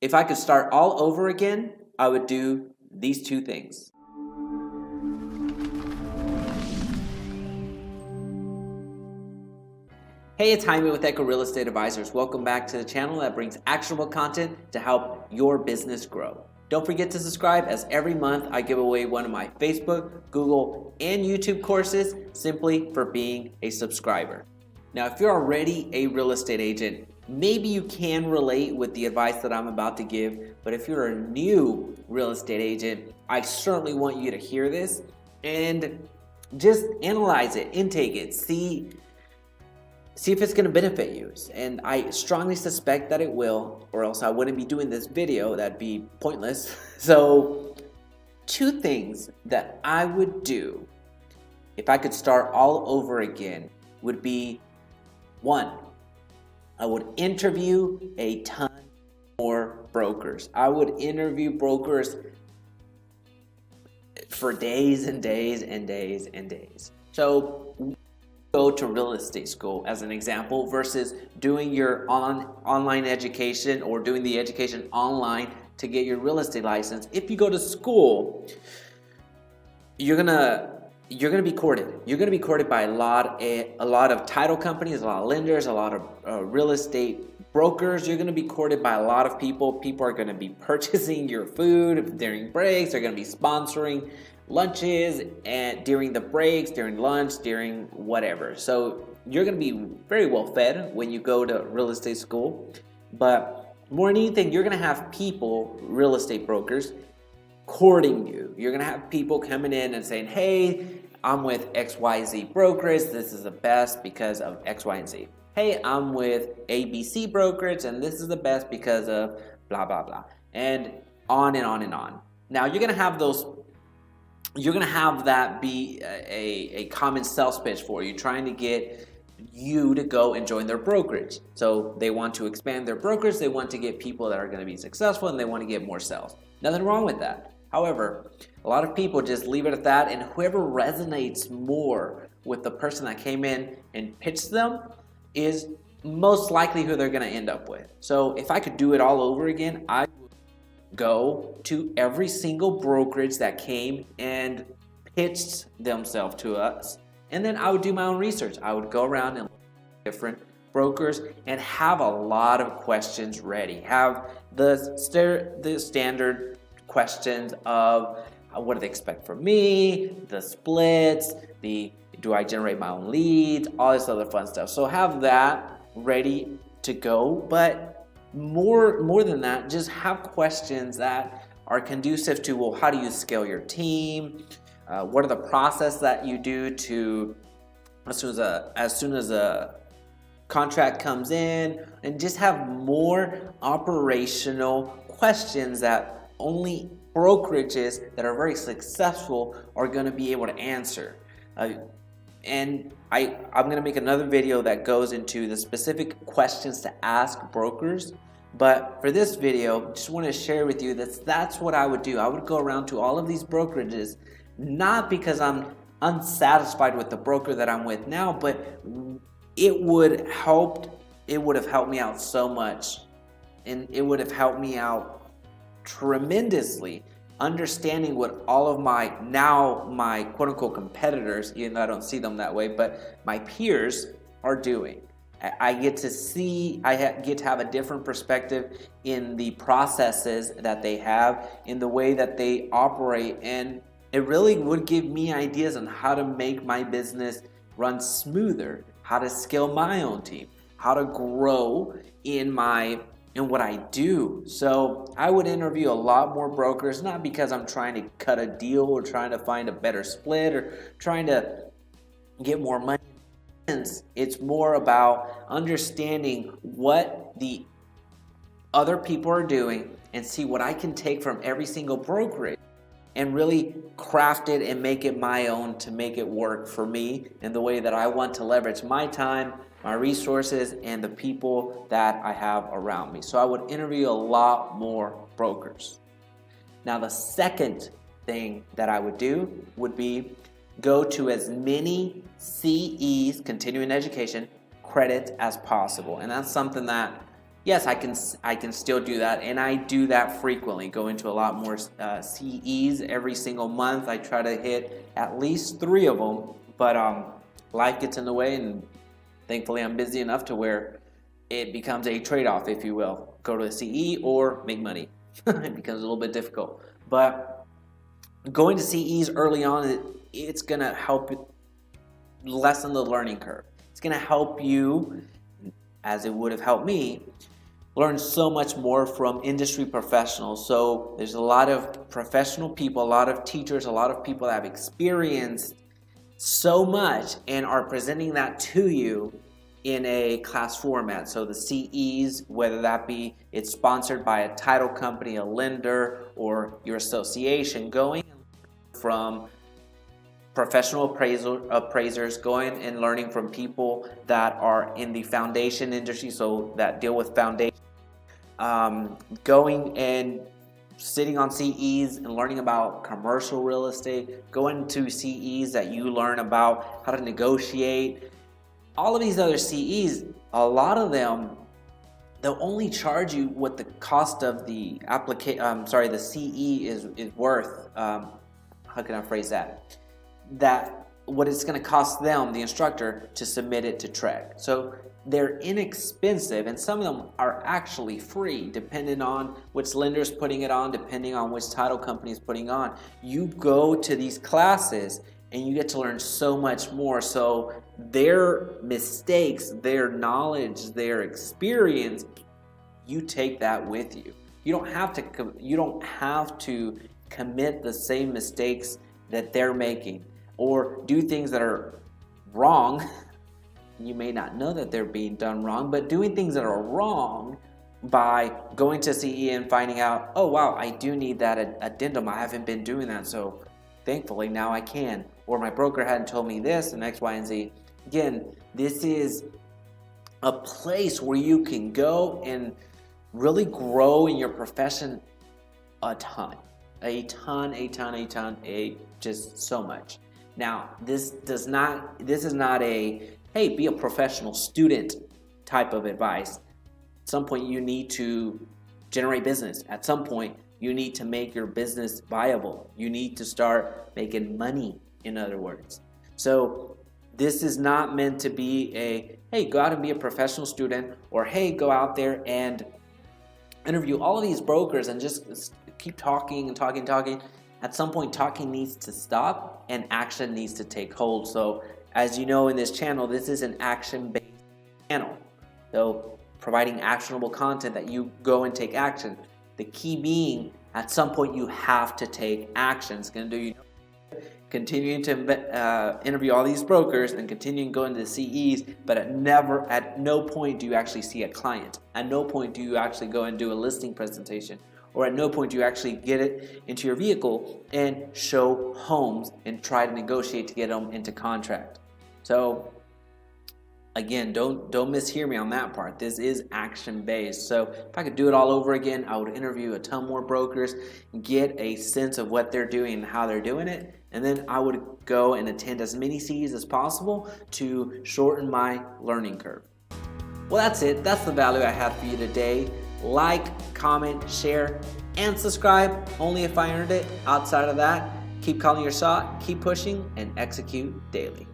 If I could start all over again, I would do these two things. Hey, it's Jaime with Echo Real Estate Advisors. Welcome back to the channel that brings actionable content to help your business grow. Don't forget to subscribe, as every month I give away one of my Facebook, Google, and YouTube courses simply for being a subscriber. Now, if you're already a real estate agent, maybe you can relate with the advice that I'm about to give, but if you're a new real estate agent, I certainly want you to hear this and just analyze it, intake it, see if it's going to benefit you. And I strongly suspect that it will, or else I wouldn't be doing this video. That'd be pointless. So, two things that I would do if I could start all over again would be, one, I would interview a ton more brokers. I would interview brokers for days and days and days and days. So go to real estate school as an example versus doing your online education or doing the education online to get your real estate license. If you go to school, you're gonna be courted. You're gonna be courted by a lot of title companies, a lot of lenders, a lot of real estate brokers. You're gonna be courted by a lot of people. People are gonna be purchasing your food during breaks. They're gonna be sponsoring lunches and during the breaks, during lunch, during whatever. So you're going to be very well fed when you go to real estate school. But more than anything, you're going to have people, real estate brokers, courting you. You're going to have people coming in and saying, hey, I'm with XYZ brokerage. This is the best because of X, Y, and Z. Hey, I'm with ABC brokerage, and this is the best because of blah, blah, blah. And on and on and on. Now, you're going to have that be a common sales pitch for you, trying to get you to go and join their brokerage. So they want to expand their brokerage, they want to get people that are going to be successful, and they want to get more sales. Nothing wrong with that. However, a lot of people just leave it at that, and whoever resonates more with the person that came in and pitched them is most likely who they're going to end up with. So if I could do it all over again, I go to every single brokerage that came and pitched themselves to us, and then I would do my own research. I would go around and look at different brokers and have a lot of questions ready. Have the standard questions of what do they expect from me, the splits, do I generate my own leads, all this other fun stuff. So have that ready to go, but more than that, just have questions that are conducive to, well, how do you scale your team? What are the process that you do to as soon as a contract comes in, and just have more operational questions that only brokerages that are very successful are going to be able to answer. And I'm going to make another video that goes into the specific questions to ask brokers. But for this video, just want to share with you that that's what I would do. I would go around to all of these brokerages, not because I'm unsatisfied with the broker that I'm with now, but it would have helped me out so much. And it would have helped me out tremendously, understanding what all of my quote-unquote competitors, even though I don't see them that way, but my peers are doing. I get to have a different perspective in the processes that they have, in the way that they operate, and it really would give me ideas on how to make my business run smoother, how to scale my own team, how to grow in what I do. So I would interview a lot more brokers, not because I'm trying to cut a deal or trying to find a better split or trying to get more money. It's more about understanding what the other people are doing and see what I can take from every single brokerage and really craft it and make it my own to make it work for me in the way that I want to leverage my time, my resources, and the people that I have around me. So I would interview a lot more brokers. Now, the second thing that I would do would be go to as many CEs, continuing education, credits as possible. And that's something that yes, I can still do that, and I do that frequently. Go into a lot more CEs every single month. I try to hit at least 3 of them, but life gets in the way, and thankfully I'm busy enough to where it becomes a trade-off, if you will. Go to a CE or make money. It becomes a little bit difficult, but going to CEs early on, it's gonna help lessen the learning curve. It's gonna help you, as it would have helped me, learn so much more from industry professionals. So there's a lot of professional people, a lot of teachers, a lot of people that have experienced so much and are presenting that to you in a class format. So the CEs, whether that be it's sponsored by a title company, a lender, or your association, going from professional appraisers, going and learning from people that are in the foundation industry, so that deal with foundation, going and sitting on CEs and learning about commercial real estate, going to CEs that you learn about how to negotiate. All of these other CEs, a lot of them, they'll only charge you what the cost of the the CE is worth. How can I phrase that? That what it's going to cost them, the instructor, to submit it to TREC. So they're inexpensive, and some of them are actually free, depending on which lender's putting it on, depending on which title company is putting on. You go to these classes and you get to learn so much more. So their mistakes, their knowledge, their experience, you take that with you. You don't have to commit the same mistakes that they're making or do things that are wrong. You may not know that they're being done wrong, but doing things that are wrong by going to CE and finding out, oh wow, I do need that addendum. I haven't been doing that, so thankfully now I can. Or my broker hadn't told me this and X, Y, and Z. Again, this is a place where you can go and really grow in your profession a ton, just so much. Now, this is not a, hey, be a professional student type of advice. At some point you need to generate business. At some point you need to make your business viable. You need to start making money, in other words. So this is not meant to be a, hey, go out and be a professional student, or hey, go out there and interview all of these brokers and just keep talking and talking. At some point, talking needs to stop and action needs to take hold. So as you know, in this channel, this is an action-based channel. So providing actionable content that you go and take action. The key being, at some point, you have to take action. It's going to do you continuing to interview all these brokers and continuing going to the CEs, but at no point do you actually see a client. At no point do you actually go and do a listing presentation, or at no point do you actually get it into your vehicle and show homes and try to negotiate to get them into contract. So again, don't mishear me on that part. This is action-based. So if I could do it all over again, I would interview a ton more brokers, get a sense of what they're doing and how they're doing it, and then I would go and attend as many CEs as possible to shorten my learning curve. Well, that's it. That's the value I have for you today. Like, comment, share, and subscribe. Only if I earned it. Outside of that, keep calling your shot, keep pushing, and execute daily.